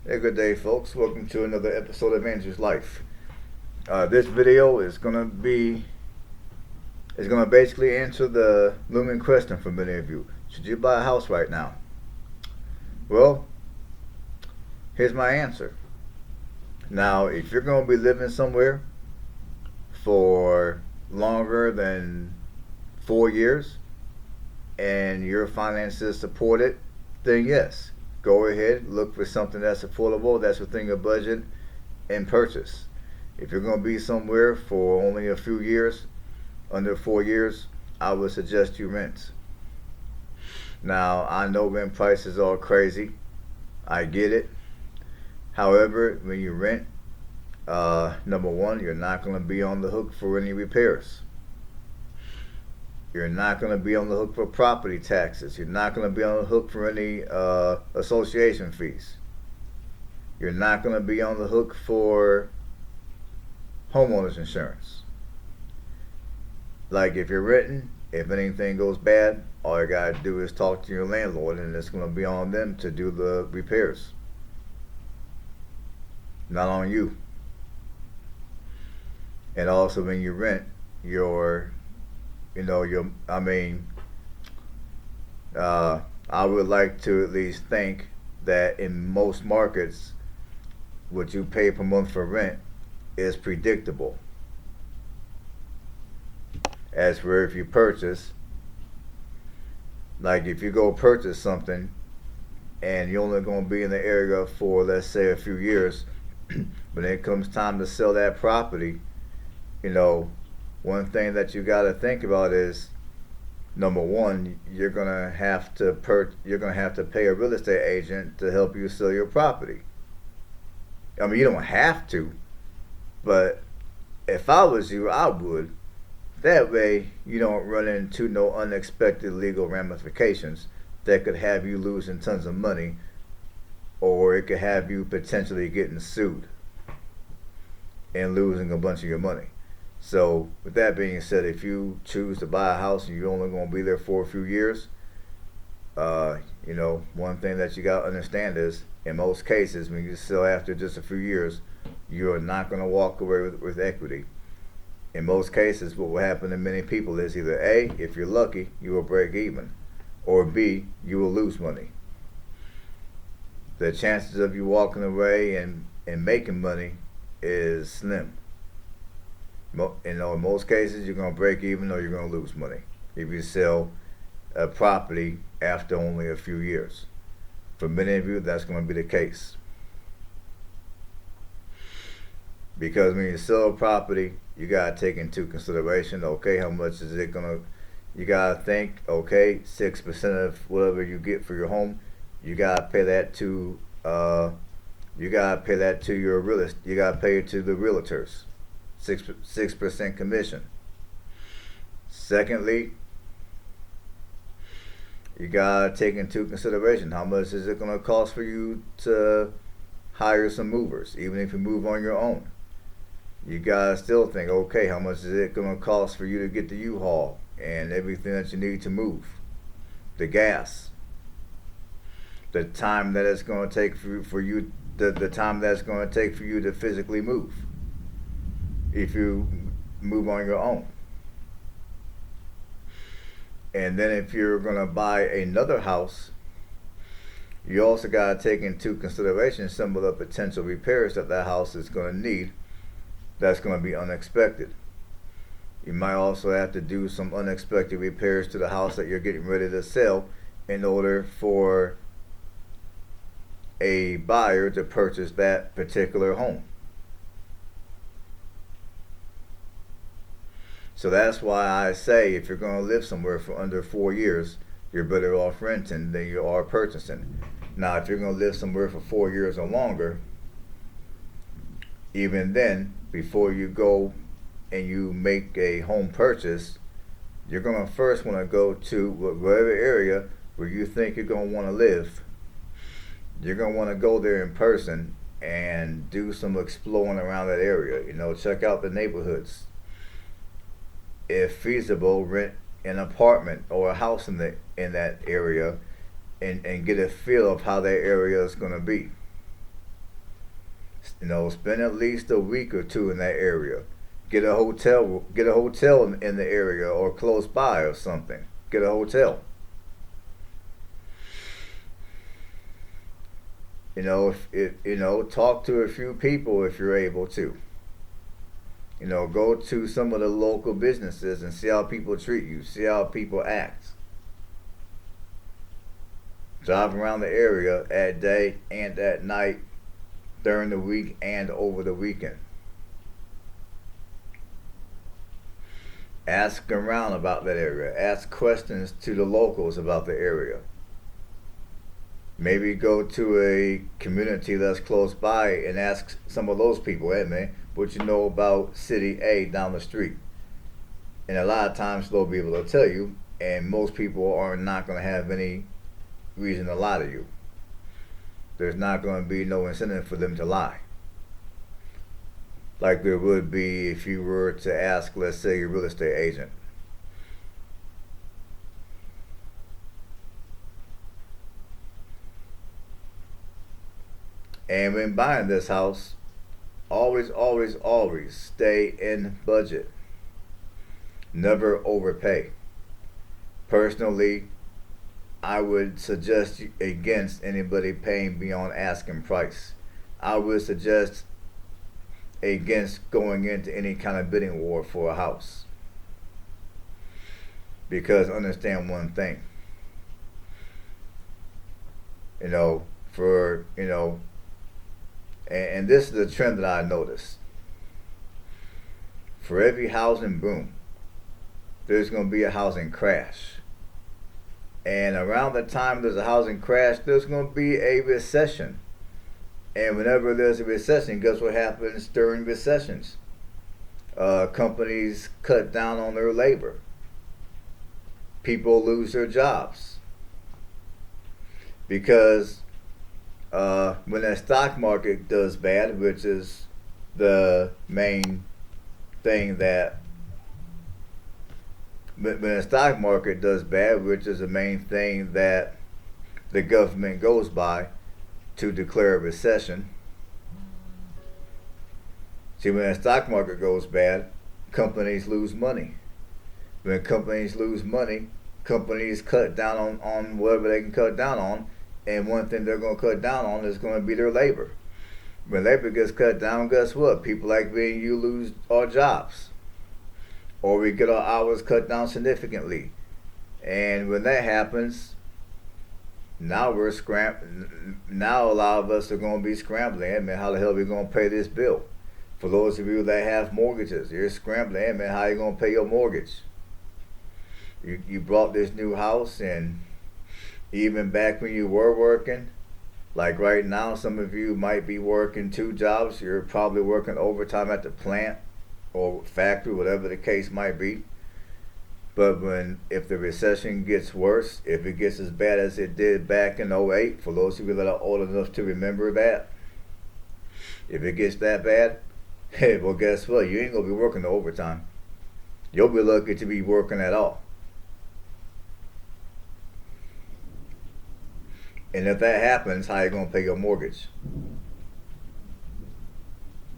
Hey, good day, folks. Welcome to another episode of Andrew's Life. This video is gonna basically answer the looming question for many of you: should you buy a house right now? Well, here's my answer. Now, if you're gonna be living somewhere for longer than 4 years and your finances support it, then yes, go ahead, look for something that's affordable, that's within your budget, and purchase. If you're going to be somewhere for only a few years, under 4 years, I would suggest you rent. Now, I know rent prices are crazy. I get it. However, when you rent, number one, you're not going to be on the hook for any repairs. You're not going to be on the hook for property taxes. You're not going to be on the hook for any association fees. You're not going to be on the hook for homeowners insurance. Like if you're renting, if anything goes bad, all you gotta do is talk to your landlord, and it's gonna be on them to do the repairs, not on you. And also, when you rent, your, you know, your, I mean, I would like to at least think that in most markets, what you pay per month for rent is predictable. As for if you purchase, like if you go purchase something and you're only going to be in the area for, let's say, a few years, when it comes time to sell that property, you know, one thing that you got to think about is, number one, you're gonna have to pay a real estate agent to help you sell your property. I mean, you don't have to, but if I was you, I would. That way, you don't run into no unexpected legal ramifications that could have you losing tons of money, or it could have you potentially getting sued and losing a bunch of your money. So, with that being said, if you choose to buy a house and you're only going to be there for a few years, one thing that you got to understand is, in most cases, when you sell after just a few years, you're not going to walk away with equity. In most cases, what will happen to many people is either A, if you're lucky, you will break even, or B, you will lose money. The chances of you walking away and making money is slim. In most cases, you're going to break even or you're going to lose money if you sell a property after only a few years. For many of you, that's going to be the case. Because when you sell a property, you got to take into consideration, okay, how much is it going to, you got to think, okay, 6% of whatever you get for your home, you got to pay that to, you got to pay that to your realist, you got to pay it to the realtors. 6% commission. Secondly, you gotta take into consideration how much is it gonna cost for you to hire some movers, even if you move on your own. You gotta still think, okay, how much is it gonna cost for you to get the U-Haul and everything that you need to move, the gas, the time that it's gonna take for you, the time that's gonna take for you to physically move, if you move on your own. And then if you're going to buy another house, you also got to take into consideration some of the potential repairs that house is going to need that's going to be unexpected. You might also have to do some unexpected repairs to the house that you're getting ready to sell in order for a buyer to purchase that particular home. So that's why I say, if you're going to live somewhere for under 4 years, you're better off renting than you are purchasing. Now, if you're going to live somewhere for 4 years or longer, even then, before you go and you make a home purchase, you're going to first want to go to whatever area where you think you're going to want to live. You're going to want to go there in person and do some exploring around that area. Check out the neighborhoods. If feasible, rent an apartment or a house in that area, and get a feel of how that area is going to be. Spend at least a week or two in that area. Get a hotel in the area or close by or something. Get a hotel. Talk to a few people if you're able to. Go to some of the local businesses and see how people treat you, see how people act. Drive around the area at day and at night, during the week and over the weekend. Ask around about that area. Ask questions to the locals about the area. Maybe go to a community that's close by and ask some of those people, hey man, what you know about City A down the street? And a lot of times they'll be able to tell you, and most people are not going to have any reason to lie to you. There's not going to be no incentive for them to lie. Like there would be if you were to ask, let's say, your real estate agent. And when buying this house, always, always, always stay in budget. Never overpay. Personally, I would suggest against anybody paying beyond asking price. I would suggest against going into any kind of bidding war for a house. Because understand one thing. And this is the trend that I noticed. For every housing boom, there's going to be a housing crash. And around the time there's a housing crash, there's going to be a recession. And whenever there's a recession, guess what happens during recessions? Companies cut down on their labor. People lose their jobs. Because when the stock market does bad, which is the main thing that when the stock market does bad, which is the main thing that the government goes by to declare a recession. See, when the stock market goes bad, companies lose money. When companies lose money, companies cut down on whatever they can cut down on. And one thing they're going to cut down on is going to be their labor. When labor gets cut down, guess what? People like me and you lose our jobs. Or we get our hours cut down significantly. And when that happens, now now a lot of us are going to be scrambling. Hey man, how the hell are we going to pay this bill? For those of you that have mortgages, you're scrambling. Hey man, how are you going to pay your mortgage? You bought this new house, and even back when you were working, like right now, some of you might be working 2 jobs. You're probably working overtime at the plant or factory, whatever the case might be. But if the recession gets worse, if it gets as bad as it did back in '08, for those of you that are old enough to remember that, if it gets that bad, hey, well guess what? You ain't gonna be working the overtime. You'll be lucky to be working at all. And if that happens, how you gonna pay your mortgage?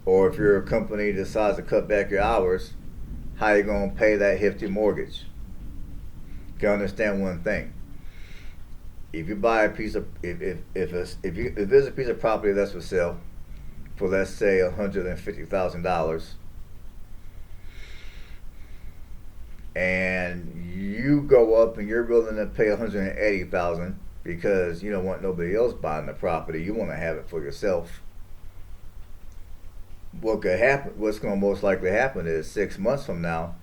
Or if your company decides to cut back your hours, how you gonna pay that hefty mortgage? You can understand one thing. If you buy a piece of if there's a piece of property that's for sale for, let's say, $150,000, and you go up and you're willing to pay $180,000 because you don't want nobody else buying the property, you want to have it for yourself. What could happen? What's going to most likely happen is 6 months from now,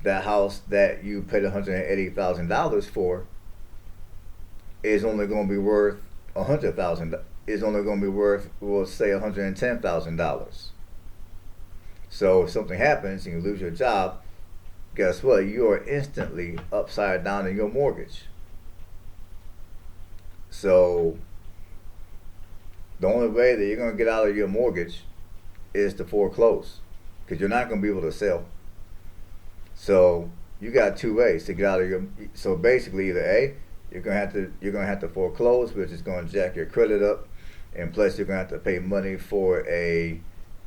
that house that you paid $180,000 for is only going to be worth $100,000. Is only going to be worth, we'll say, $110,000. So if something happens and you lose your job, guess what? You are instantly upside down in your mortgage. So the only way that you're going to get out of your mortgage is to foreclose, because you're not going to be able to sell. So you got 2 ways to get out of your. So basically, either A, you're going to have to foreclose, which is going to jack your credit up, and plus you're gonna have to pay money for a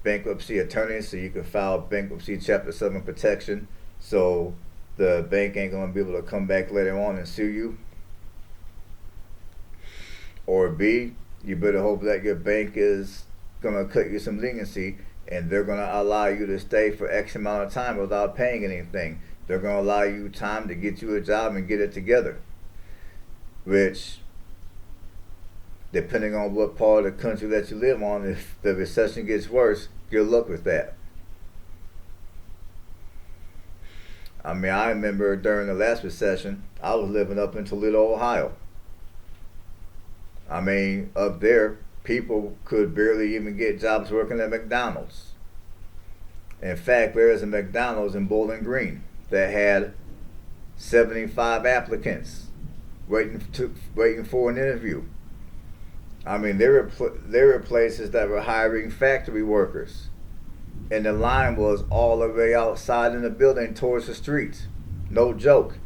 bankruptcy attorney so you can file bankruptcy Chapter 7 protection, so the bank ain't gonna be able to come back later on and sue you. Or B, you better hope that your bank is gonna cut you some leniency and they're gonna allow you to stay for X amount of time without paying anything. They're gonna allow you time to get you a job and get it together, which, depending on what part of the country that you live on, if the recession gets worse, good luck with that. I mean, I remember during the last recession, I was living up in Toledo, Ohio. I mean, up there, people could barely even get jobs working at McDonald's. In fact, there is a McDonald's in Bowling Green that had 75 applicants waiting for an interview. I mean, there were places that were hiring factory workers, and the line was all the way outside in the building towards the streets. No joke.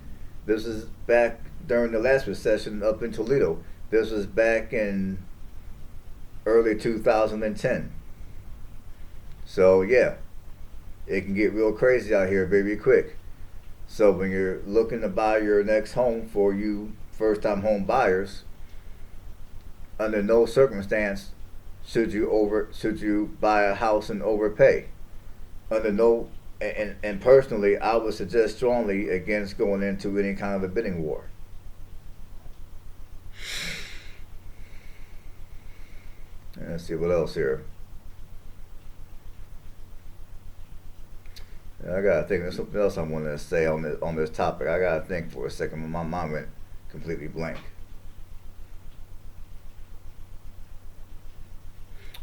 This is back during the last recession up in Toledo. This was back in early 2010. So yeah, it can get real crazy out here very quick. So when you're looking to buy your next home, for you first-time home buyers, under no circumstance should you buy a house and overpay. Under no, and personally, I would suggest strongly against going into any kind of a bidding war. Let's see what else here. I gotta think. There's something else I wanted to say on this topic. I gotta think for a second. My mind went completely blank.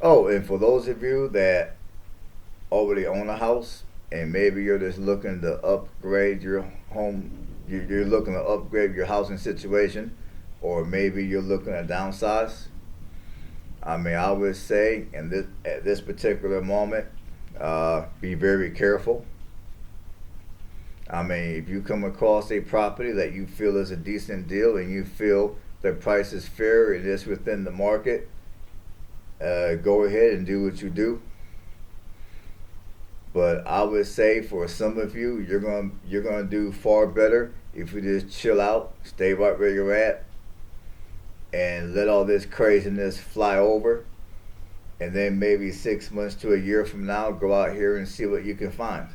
Oh, and for those of you that already own a house and maybe you're just looking to upgrade your home, you're looking to upgrade your housing situation, or maybe you're looking to downsize. I mean, I would say at this particular moment, be very careful. I mean, if you come across a property that you feel is a decent deal and you feel the price is fair and it's within the market, go ahead and do what you do. But I would say for some of you, you're gonna do far better if you just chill out, stay right where you're at, and let all this craziness fly over, and then maybe 6 months to a year from now, go out here and see what you can find.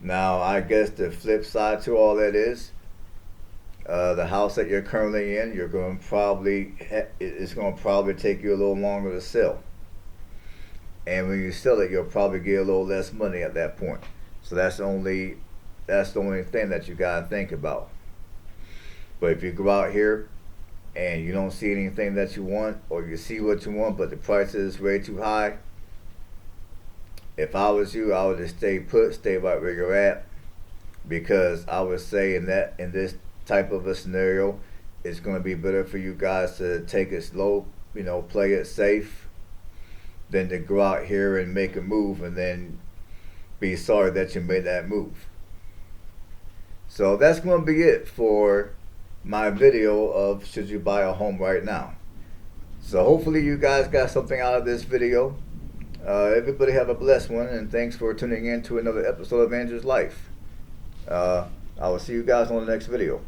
Now, I guess the flip side to all that is, the house that you're currently in, it's going to probably take you a little longer to sell. And when you sell it, you'll probably get a little less money at that point. So that's the only thing that you got to think about. But if you go out here and you don't see anything that you want, or you see what you want but the price is way too high, if I was you, I would just stay put, stay right where you're at, because I would say in this type of a scenario, it's going to be better for you guys to take it slow, play it safe, than to go out here and make a move and then be sorry that you made that move. So that's going to be it for my video of should you buy a home right now. So hopefully you guys got something out of this video. Everybody have a blessed one, and thanks for tuning in to another episode of Andrew's Life. I will see you guys on the next video.